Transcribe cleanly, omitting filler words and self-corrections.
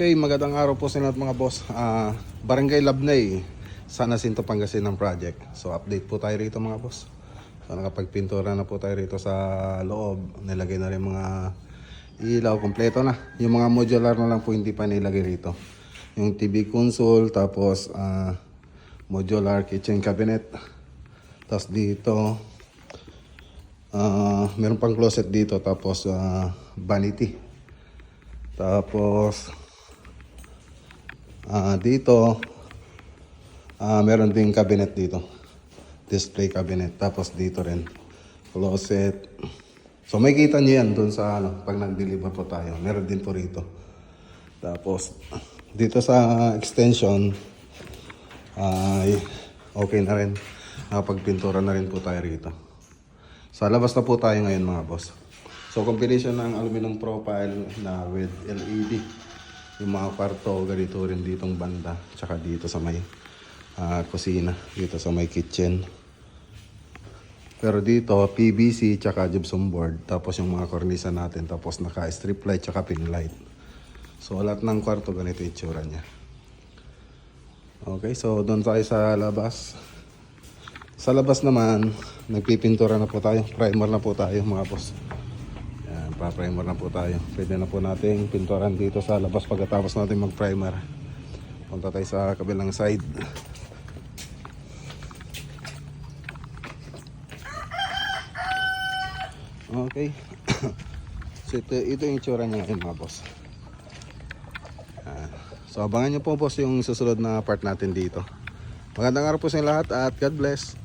Okay, magandang araw po sa inyo mga boss. Barangay Labnay, San Jacinto, Pangasinan project. So update po tayo rito mga boss. So nakapagpintura na po tayo rito sa loob. Nilagay na rin mga ilaw, kompleto na. Yung mga modular na lang po hindi pa nilagay rito. Yung TV console, tapos modular kitchen cabinet. Tapos dito, meron pang closet dito, tapos vanity. Tapos dito meron ding cabinet dito, display cabinet. Tapos dito rin closet. So may kita nyo yan dun sa pag nag-deliver po tayo, meron din po rito. Tapos dito sa extension ay okay na rin, nakapagpintura na rin po tayo rito. Sa labas na po tayo ngayon mga boss. So combination ng aluminum profile na with LED. Yung mga kwarto, ganito rin ditong banda. Tsaka dito sa may kusina. Dito sa may kitchen. Pero dito, PVC tsaka gypsum board. Tapos yung mga kornisa natin. Tapos naka-strip light tsaka pin light. So lahat ng kwarto, ganito yung itsura niya. Okay, so doon tayo sa labas. Sa labas naman, nagpipintura na po tayo. Primer na po tayo mga boss. Pa-primer na po tayo. Pwede na po natin pinturan dito sa labas pagkatapos natin mag-primer. Punta tayo sa kabilang side. Okay. So ito yung itsura niya ngayon mga boss. So abangan nyo po boss yung susunod na part natin dito. Magandang araw po sa inyo lahat at God bless.